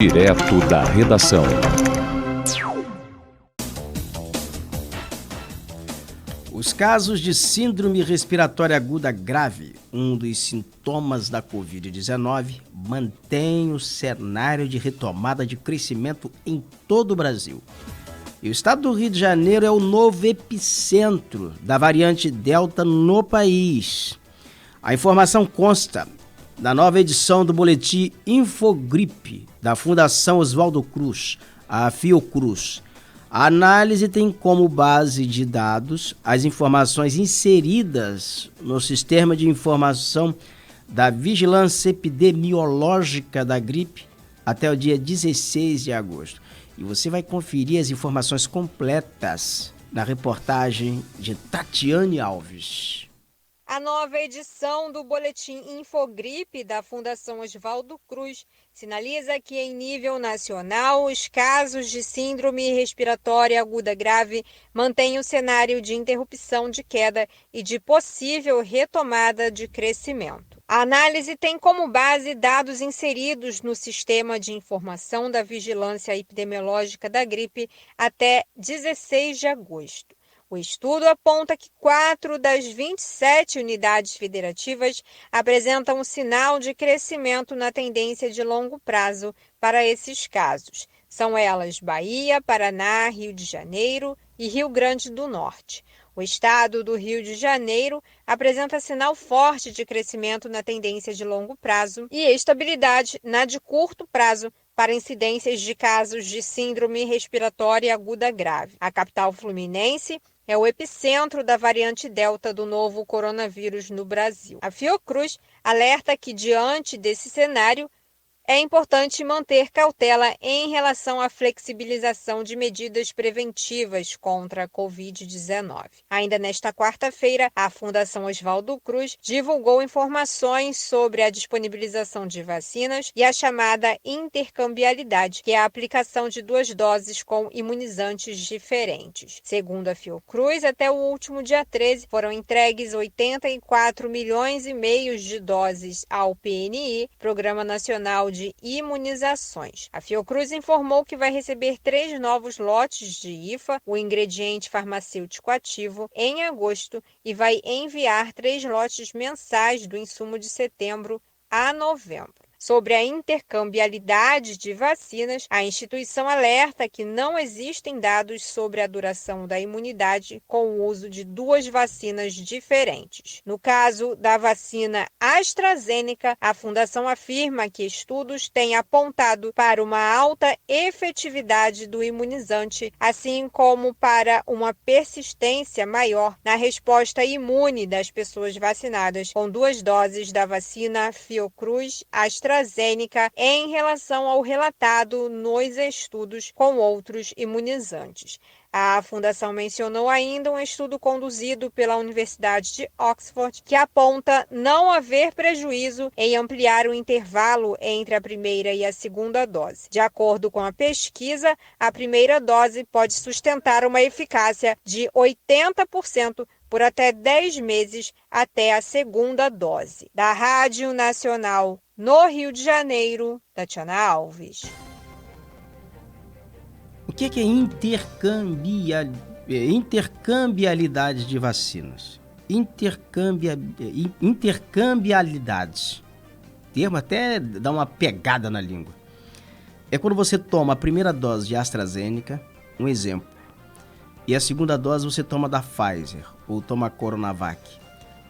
Direto da redação. Os casos de síndrome respiratória aguda grave, um dos sintomas da Covid-19, mantém o cenário de retomada de crescimento em todo o Brasil. E o estado do Rio de Janeiro é o novo epicentro da variante Delta no país. A informação consta da nova edição do boletim Infogripe da Fundação Oswaldo Cruz, a Fiocruz. A análise tem como base de dados as informações inseridas no Sistema de Informação da Vigilância Epidemiológica da Gripe até o dia 16 de agosto. E você vai conferir as informações completas na reportagem de Tatiane Alves. A nova edição do boletim Infogripe da Fundação Oswaldo Cruz sinaliza que, em nível nacional, os casos de síndrome respiratória aguda grave mantêm o cenário de interrupção de queda e de possível retomada de crescimento. A análise tem como base dados inseridos no Sistema de Informação da Vigilância Epidemiológica da Gripe até 16 de agosto. O estudo aponta que 4 das 27 unidades federativas apresentam um sinal de crescimento na tendência de longo prazo para esses casos. São elas Bahia, Paraná, Rio de Janeiro e Rio Grande do Norte. O estado do Rio de Janeiro apresenta sinal forte de crescimento na tendência de longo prazo e estabilidade na de curto prazo para incidências de casos de síndrome respiratória aguda grave. A capital fluminense é o epicentro da variante Delta do novo coronavírus no Brasil. A Fiocruz alerta que, diante desse cenário, é importante manter cautela em relação à flexibilização de medidas preventivas contra a Covid-19. Ainda nesta quarta-feira, a Fundação Oswaldo Cruz divulgou informações sobre a disponibilização de vacinas e a chamada intercambiabilidade, que é a aplicação de 2 doses com imunizantes diferentes. Segundo a Fiocruz, até o último dia 13, foram entregues 84 milhões e meio de doses ao PNI, Programa Nacional de Imunizações. A Fiocruz informou que vai receber 3 novos lotes de IFA, o ingrediente farmacêutico ativo, em agosto e vai enviar 3 lotes mensais do insumo de setembro a novembro. Sobre a intercambiabilidade de vacinas, a instituição alerta que não existem dados sobre a duração da imunidade com o uso de 2 vacinas diferentes. No caso da vacina AstraZeneca, a fundação afirma que estudos têm apontado para uma alta efetividade do imunizante, assim como para uma persistência maior na resposta imune das pessoas vacinadas com 2 doses da vacina Fiocruz AstraZeneca em relação ao relatado nos estudos com outros imunizantes. A fundação mencionou ainda um estudo conduzido pela Universidade de Oxford que aponta não haver prejuízo em ampliar o intervalo entre a primeira e a segunda dose. De acordo com a pesquisa, a primeira dose pode sustentar uma eficácia de 80% por até 10 meses até a segunda dose. Da Rádio Nacional no Rio de Janeiro, Tatiana Alves. O que é intercambiabilidade de vacinas? Intercambiabilidades. O termo até dá uma pegada na língua. É quando você toma a primeira dose de AstraZeneca, um exemplo, e a segunda dose você toma da Pfizer ou toma a Coronavac.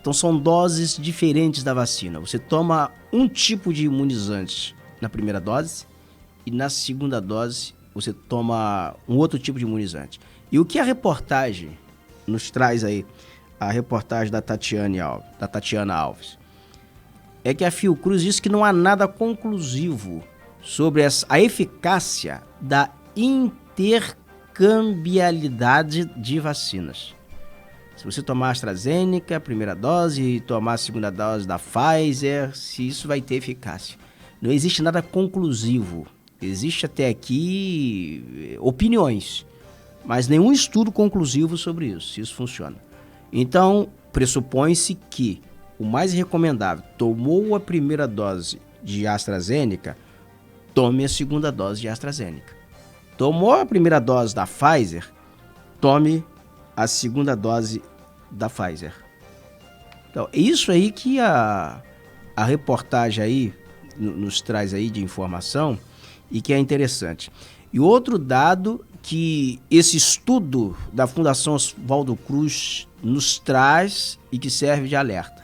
Então são doses diferentes da vacina. Você toma um tipo de imunizante na primeira dose e na segunda dose você toma um outro tipo de imunizante. E o que a reportagem nos traz aí, a reportagem da Tatiana Alves, é que a Fiocruz diz que não há nada conclusivo sobre a eficácia da intercambiabilidade de vacinas. Se você tomar a AstraZeneca, a primeira dose, e tomar a segunda dose da Pfizer, se isso vai ter eficácia. Não existe nada conclusivo. Existe até aqui opiniões, mas nenhum estudo conclusivo sobre isso, se isso funciona. Então, pressupõe-se que o mais recomendável, tomou a primeira dose de AstraZeneca, tome a segunda dose de AstraZeneca. Tomou a primeira dose da Pfizer, tome a segunda dose da Pfizer. Então, é isso aí que a reportagem aí nos traz aí de informação e que é interessante. E outro dado que esse estudo da Fundação Oswaldo Cruz nos traz e que serve de alerta.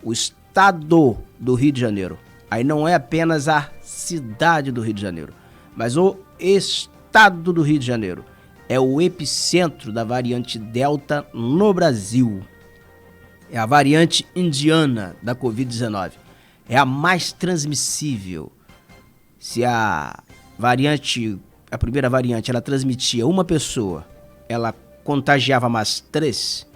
O estado do Rio de Janeiro, aí não é apenas a cidade do Rio de Janeiro, mas o estado do Rio de Janeiro é o epicentro da variante Delta no Brasil. É a variante indiana da Covid-19. É a mais transmissível. Se a primeira variante, ela transmitia uma pessoa, ela contagiava mais 3.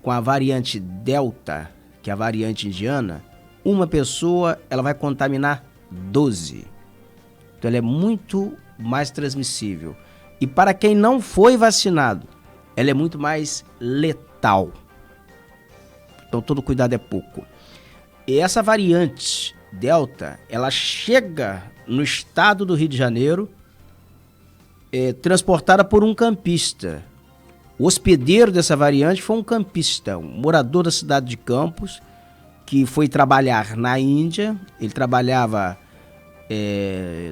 Com a variante Delta, que é a variante indiana, uma pessoa, ela vai contaminar 12. Então ela é muito mais transmissível. E para quem não foi vacinado, ela é muito mais letal. Então todo cuidado é pouco. E essa variante Delta, ela chega no estado do Rio de Janeiro transportada por um campista. O hospedeiro dessa variante foi um campista, um morador da cidade de Campos, que foi trabalhar na Índia. Ele trabalhava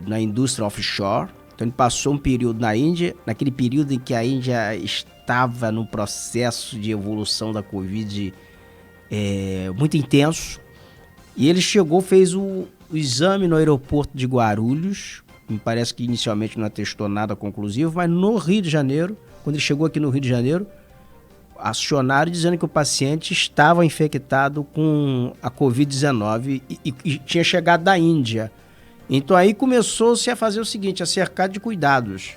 na indústria offshore. Então ele passou um período na Índia, naquele período em que a Índia estava num processo de evolução da Covid muito intenso. E ele chegou, fez o exame no aeroporto de Guarulhos. Me parece que inicialmente não atestou nada conclusivo, mas no Rio de Janeiro, quando ele chegou aqui no Rio de Janeiro, acionaram dizendo que o paciente estava infectado com a Covid-19 e tinha chegado da Índia. Então aí começou-se a fazer o seguinte, a cercar de cuidados.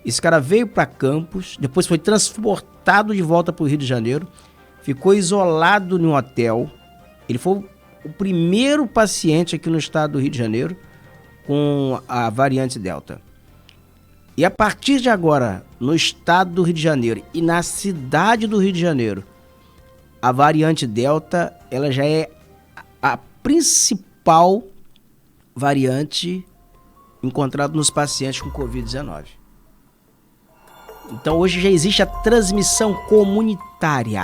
Esse cara veio para Campos, depois foi transportado de volta para o Rio de Janeiro, ficou isolado num hotel. Ele foi o primeiro paciente aqui no estado do Rio de Janeiro com a variante Delta. E a partir de agora, no estado do Rio de Janeiro e na cidade do Rio de Janeiro, a variante Delta, ela já é a principal variante encontrada nos pacientes com Covid-19. Então hoje já existe a transmissão comunitária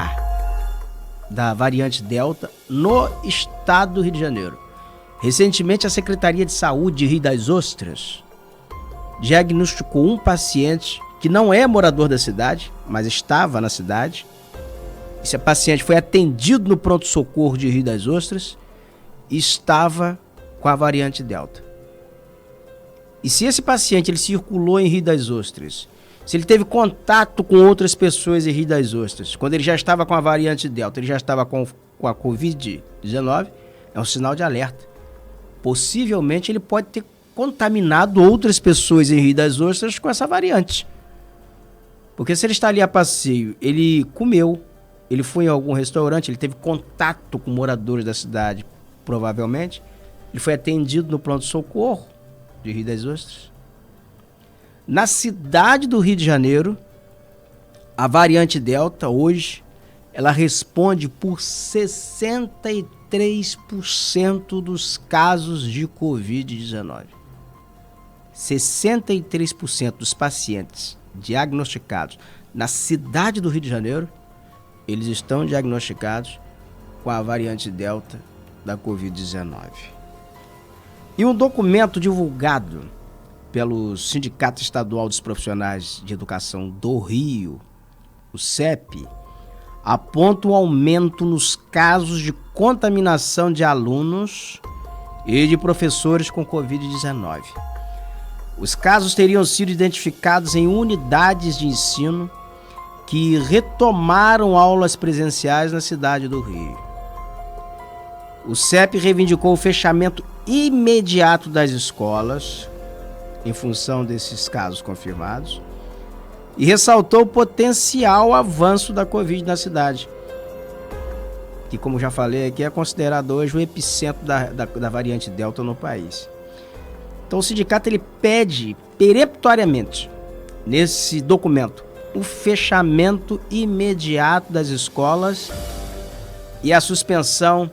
da variante Delta no estado do Rio de Janeiro. Recentemente, a Secretaria de Saúde de Rio das Ostras diagnosticou um paciente que não é morador da cidade, mas estava na cidade. Esse paciente foi atendido no pronto-socorro de Rio das Ostras e estava com a variante Delta. E se esse paciente ele circulou em Rio das Ostras, se ele teve contato com outras pessoas em Rio das Ostras, quando ele já estava com a variante Delta, ele já estava com a Covid-19, é um sinal de alerta. Possivelmente ele pode ter contaminado outras pessoas em Rio das Ostras com essa variante. Porque se ele está ali a passeio, ele comeu, ele foi em algum restaurante, ele teve contato com moradores da cidade, provavelmente, ele foi atendido no pronto-socorro de Rio das Ostras. Na cidade do Rio de Janeiro, a variante Delta hoje, ela responde por 63% dos casos de Covid-19. 63% dos pacientes diagnosticados na cidade do Rio de Janeiro, eles estão diagnosticados com a variante Delta da Covid-19. E um documento divulgado pelo Sindicato Estadual dos Profissionais de Educação do Rio, o CEP, aponta um aumento nos casos de contaminação de alunos e de professores com Covid-19. Os casos teriam sido identificados em unidades de ensino que retomaram aulas presenciais na cidade do Rio. O CEP reivindicou o fechamento imediato das escolas, em função desses casos confirmados, e ressaltou o potencial avanço da Covid na cidade, que, como já falei aqui, é considerado hoje o epicentro da variante Delta no país. Então o sindicato ele pede peremptoriamente, nesse documento, o fechamento imediato das escolas e a suspensão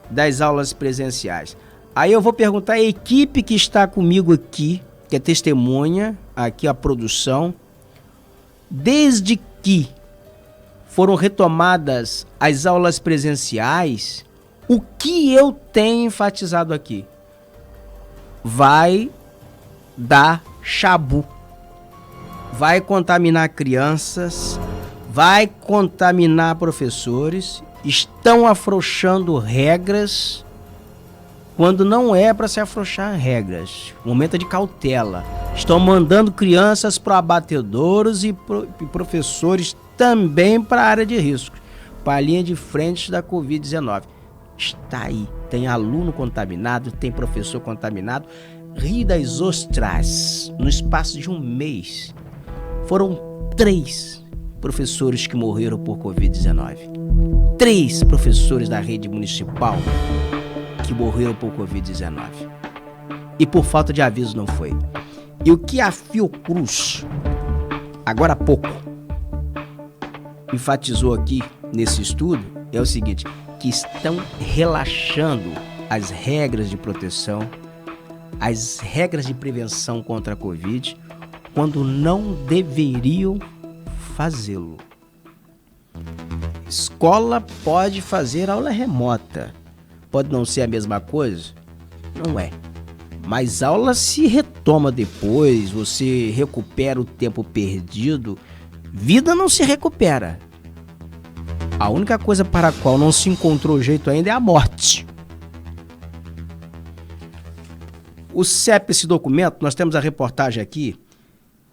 das aulas presenciais. Aí eu vou perguntar à equipe que está comigo aqui, que é testemunha, aqui a produção, desde que foram retomadas as aulas presenciais, o que eu tenho enfatizado aqui? Vai dar chabu. Vai contaminar crianças, vai contaminar professores, estão afrouxando regras quando não é para se afrouxar regras. Momento é de cautela. Estão mandando crianças para abatedouros e professores também para a área de risco, para a linha de frente da Covid-19. Está aí. Tem aluno contaminado, tem professor contaminado. Rio das Ostras, no espaço de um mês, foram 3 professores que morreram por Covid-19. 3 professores da rede municipal que morreram por Covid-19. E por falta de aviso não foi. E o que a Fiocruz, agora há pouco, enfatizou aqui nesse estudo é o seguinte, que estão relaxando as regras de proteção, as regras de prevenção contra a Covid, quando não deveriam fazê-lo. Escola pode fazer aula remota. Pode não ser a mesma coisa? Não é. Mas aula se retoma depois, você recupera o tempo perdido. Vida não se recupera. A única coisa para a qual não se encontrou jeito ainda é a morte. O CEP, esse documento, nós temos a reportagem aqui,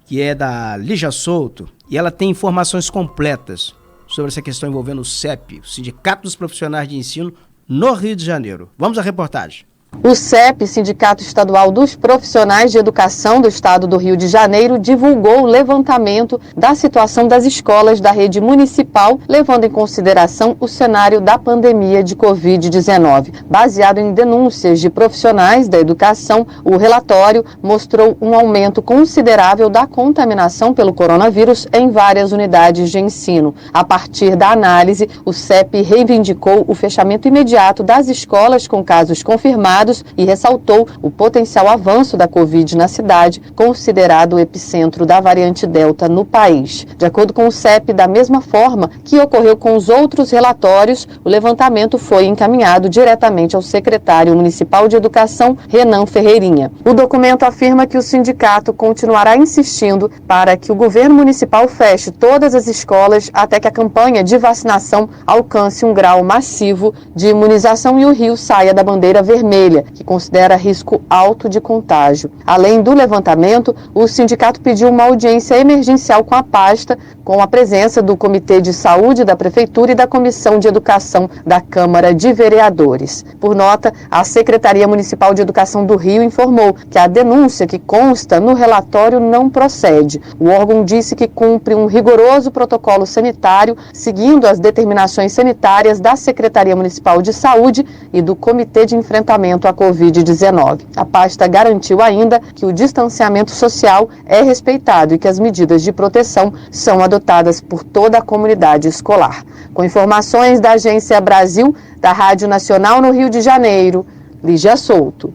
que é da Lígia Souto, e ela tem informações completas sobre essa questão envolvendo o CEP, o Sindicato dos Profissionais de Ensino, no Rio de Janeiro. Vamos à reportagem. O CEP, Sindicato Estadual dos Profissionais de Educação do Estado do Rio de Janeiro, divulgou o levantamento da situação das escolas da rede municipal, levando em consideração o cenário da pandemia de Covid-19. Baseado em denúncias de profissionais da educação, o relatório mostrou um aumento considerável da contaminação pelo coronavírus em várias unidades de ensino. A partir da análise, o CEP reivindicou o fechamento imediato das escolas com casos confirmados e ressaltou o potencial avanço da Covid na cidade, considerado o epicentro da variante Delta no país. De acordo com o CEP, da mesma forma que ocorreu com os outros relatórios, o levantamento foi encaminhado diretamente ao secretário municipal de Educação, Renan Ferreirinha. O documento afirma que o sindicato continuará insistindo para que o governo municipal feche todas as escolas até que a campanha de vacinação alcance um grau massivo de imunização e o Rio saia da bandeira vermelha, que considera risco alto de contágio. Além do levantamento, o sindicato pediu uma audiência emergencial com a pasta, com a presença do Comitê de Saúde da Prefeitura e da Comissão de Educação da Câmara de Vereadores. Por nota, a Secretaria Municipal de Educação do Rio informou que a denúncia que consta no relatório não procede. O órgão disse que cumpre um rigoroso protocolo sanitário, seguindo as determinações sanitárias da Secretaria Municipal de Saúde e do Comitê de Enfrentamento à Covid-19. A pasta garantiu ainda que o distanciamento social é respeitado e que as medidas de proteção são adotadas por toda a comunidade escolar. Com informações da Agência Brasil, da Rádio Nacional no Rio de Janeiro, Lígia Souto.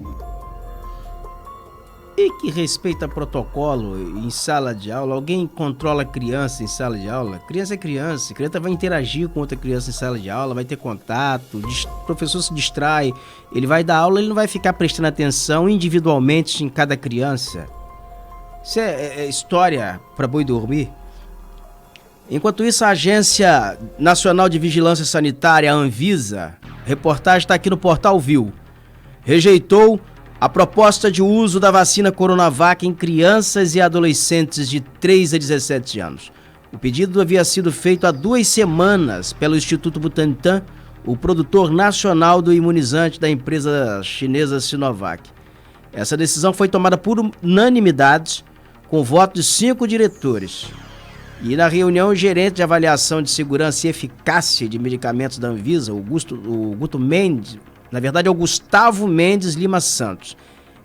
E que respeita protocolo em sala de aula? Alguém controla criança em sala de aula? Criança é criança, criança vai interagir com outra criança em sala de aula, vai ter contato, o professor se distrai, ele vai dar aula, ele não vai ficar prestando atenção individualmente em cada criança. Isso é história para boi dormir. Enquanto isso, a Agência Nacional de Vigilância Sanitária, a Anvisa, reportagem está aqui no Portal Viu, rejeitou a proposta de uso da vacina Coronavac em crianças e adolescentes de 3 a 17 anos. O pedido havia sido feito há 2 semanas pelo Instituto Butantan, o produtor nacional do imunizante da empresa chinesa Sinovac. Essa decisão foi tomada por unanimidade, com voto de 5 diretores. E na reunião, o gerente de avaliação de segurança e eficácia de medicamentos da Anvisa, o Gustavo Mendes Lima Santos.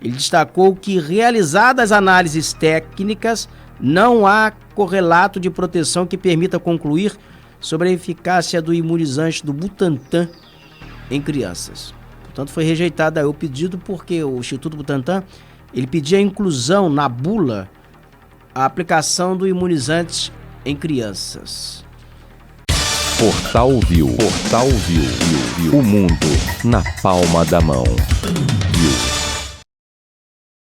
Ele destacou que, realizadas análises técnicas, não há correlato de proteção que permita concluir sobre a eficácia do imunizante do Butantan em crianças. Portanto, foi rejeitado aí o pedido porque o Instituto Butantan ele pedia a inclusão na bula a aplicação do imunizante em crianças. Portal Viu. O mundo na palma da mão.